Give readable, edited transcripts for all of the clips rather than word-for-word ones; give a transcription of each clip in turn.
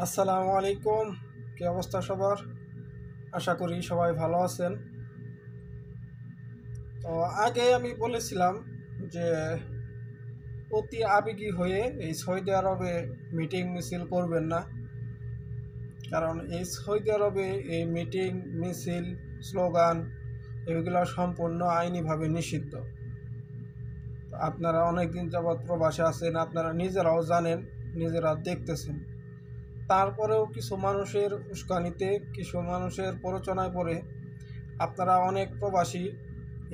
আসসালামু আলাইকুম। কি অবস্থা সবার? আশা করি সবাই ভালো আছেন। তো আগে আমি বলেছিলাম যে অতি আবেগী হয়ে এই সৌদি আরবে মিটিং মিছিল করবেন না, কারণ এই সৌদি আরবে এই মিটিং মিছিল স্লোগান এগুলো সম্পূর্ণ আইনিভাবে নিষিদ্ধ। আপনারা অনেক দিন যাবৎ প্রবাসে আছেন, আপনারা নিজেরাও জানেন, নিজেরা দেখতেছেন। তারপরেও কিছু মানুষের উস্কানিতে, কিছু মানুষের প্ররোচনায় পড়ে আপনারা অনেক প্রবাসী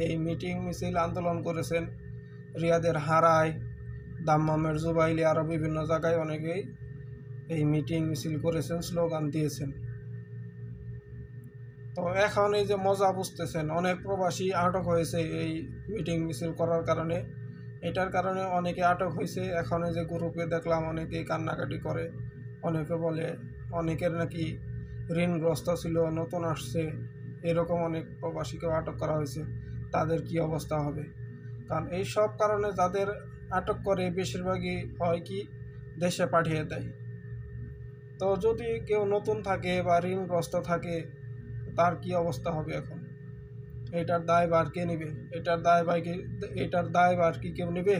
এই মিটিং মিছিল আন্দোলন করেছেন। রিয়াদের হারায়, দাম্মামের জুবাইলে, আরও বিভিন্ন জায়গায় অনেকেই এই মিটিং মিছিল করেছেন, স্লোগান দিয়েছেন। তো এখন এই যে মজা বুঝতেছেন, অনেক প্রবাসী আটক হয়েছে এই মিটিং মিছিল করার কারণে। এটার কারণে অনেকে আটক হয়েছে। এখন এই যে গ্রুপে দেখলাম অনেকেই কান্নাকাটি করে, অনেকে বলে অনেকের নাকি ঋণগ্রস্ত ছিল, নতুন আসছে, এরকম অনেক প্রবাসীকেও আটক করা হয়েছে। তাদের কি অবস্থা হবে? কারণ এই সব কারণে যাদের আটক করে বেশিরভাগই হয় কি, দেশে পাঠিয়ে দেয়। তো যদি কেউ নতুন থাকে বা ঋণগ্রস্ত থাকে, তার কি অবস্থা হবে এখন? এটার দায়ভার কে নেবে? এটার দায়ভার কি কেউ নেবে?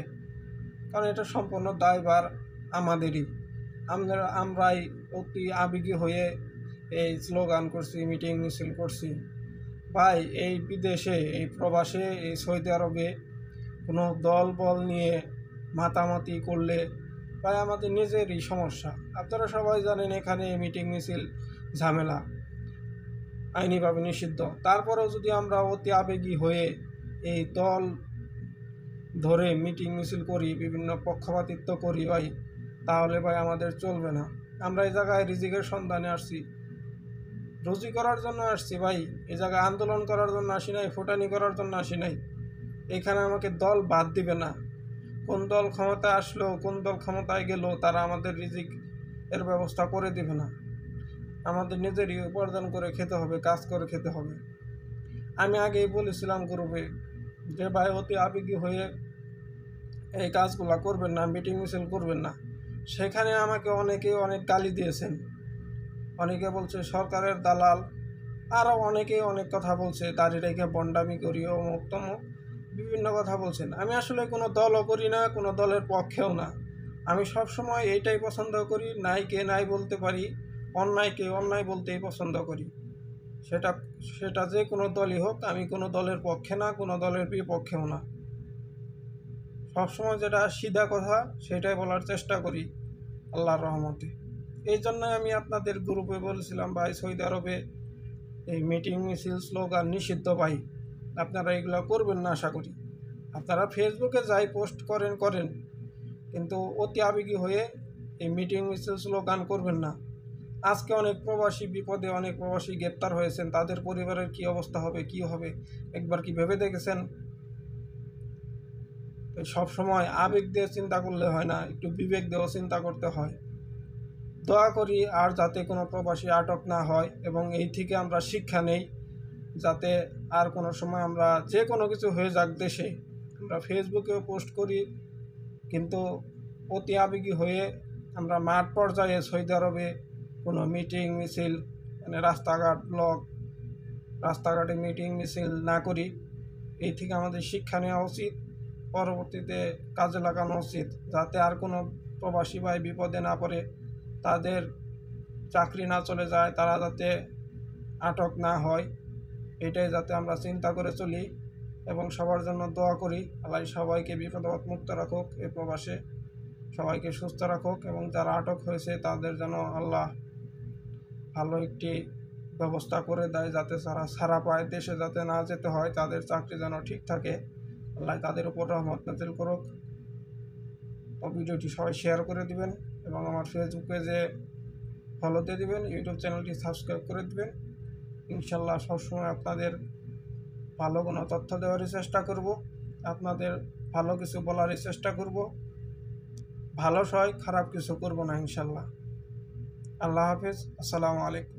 কারণ এটা সম্পূর্ণ দায়ভার আমাদেরই। আমরাই অতি আবেগী হয়ে এই স্লোগান করছি, মিটিং মিছিল করছি। ভাই, এই বিদেশে, এই প্রবাসে, এই সৌদি আরবে কোনো দল বল নিয়ে মাতামাতি করলে ভাই আমাদের নিজেরই সমস্যা। আপনারা সবাই জানেন এখানে মিটিং মিছিল ঝামেলা, আইনিভাবে নিষিদ্ধ। তারপরেও যদি আমরা অতি আবেগী হয়ে এই দল ধরে মিটিং মিছিল করি, বিভিন্ন পক্ষপাতিত্ব করি ভাই, তাহলে ভাই আমাদের চলবে না। আমরা এই জায়গায় রিজিকের সন্ধানে আসছি, রুজি করার জন্য আসছি ভাই। এই জায়গায় আন্দোলন করার জন্য আসি নাই, ফুটানি করার জন্য আসি নাই। এখানে আমাকে দল বাদ দিবে না। কোন দল ক্ষমতায় আসলো, কোন দল ক্ষমতায় গেল, তারা আমাদের রিজিক এর ব্যবস্থা করে দিবে না। আমাদের নিজেরই উপার্জন করে খেতে হবে, কাজ করে খেতে হবে। আমি আগেই বলেছিলাম গ্রুপে যে ভাই অতি আবেগী হয়ে এই কাজগুলো করবেন না, মিটিং মিছিল করবেন না। সেখানে আমাকে অনেকে অনেক গালি দিয়েছেন, অনেকে বলছে সরকারের দালাল, আরও অনেকে অনেক কথা বলছে, দাঁড়িয়ে রেখে বন্ডামি করি, অমুক তমুক বিভিন্ন কথা বলছেন। আমি আসলে কোনো দলও করি না, কোনো দলের পক্ষেও না। আমি সবসময় এইটাই পছন্দ করি, নাইকে নাই বলতে পারি, অন্যায়কে অন্যায় বলতেই পছন্দ করি। সেটা সেটা যে কোনো দলই হোক, আমি কোনো দলের পক্ষে না, কোনো দলের বিপক্ষেও না। সবসময় যেটা সিধা কথা সেটাই বলার চেষ্টা করি আল্লাহর রহমতে। এই জন্যই আমি আপনাদের গ্রুপে বলেছিলাম ভাই সৌদি আরবে এই মিটিং মিছিল স্লোগান নিষিদ্ধ ভাই, আপনারা এগুলো করবেন না। আশা করি আপনারা ফেসবুকে যাই পোস্ট করেন করেন, কিন্তু অতি আবেগী হয়ে এই মিটিং মিছিল স্লোগান করবেন না। আজকে অনেক প্রবাসী বিপদে, অনেক প্রবাসী গ্রেপ্তার হয়েছেন, তাদের পরিবারের কি অবস্থা হবে, কি হবে একবার কি ভেবে দেখেছেন? সব সময় আবেগ দিয়ে চিন্তা করলে হয় না, একটু বিবেক দিয়েও চিন্তা করতে হয়। দোয়া করি আর যাতে কোনো প্রবাসী আটক না হয়, এবং এই থেকে আমরা শিক্ষা নেই, যাতে আর কোনো সময় আমরা যে কোনো কিছু হয়ে যাক দেশে, আমরা ফেসবুকেও পোস্ট করি, কিন্তু অতি আবেগী হয়ে আমরা মাঠ পর্যায়ে সৌদি আরবে কোনো মিটিং মিছিল, মানে রাস্তাঘাটে মিটিং মিছিল না করি। এই থেকে আমাদের শিক্ষা নেওয়া উচিত, পরবর্তীতে কাজে লাগানো উচিত, যাতে আর কোনো প্রবাসী ভাই বিপদে না পড়ে, তাদের চাকরি না চলে যায়, তারা যাতে আটক না হয়। এটাই যাতে আমরা চিন্তা করে চলি এবং সবার জন্য দোয়া করি। আল্লাহ সবাইকে বিপদ মুক্ত রাখুক, এ প্রবাসে সবাইকে সুস্থ রাখুক, এবং যারা আটক হয়েছে তাদের যেন আল্লাহ ভালো একটি ব্যবস্থা করে দেয়, যাতে তারা ছাড়া পায়, দেশে যাতে না যেতে হয়, তাদের চাকরি যেন ঠিক থাকে। আল্লাহ তাদের উপর রহমত নাজিল করুক। তো ভিডিওটি সবাই শেয়ার করে দিবেন, এবং আমার ফেসবুক পেজে ফলো দিয়ে দিবেন, ইউটিউব চ্যানেলটি সাবস্ক্রাইব করে দিবেন। ইনশাল্লাহ সবসময় আপনাদের ভালো কোনো তথ্য দেওয়ারই চেষ্টা করব, আপনাদের ভালো কিছু বলারই চেষ্টা করব। ভালো সয়, খারাপ কিছু করব না ইনশাল্লাহ। আল্লাহ হাফিজ। আসসালামু আলাইকুম।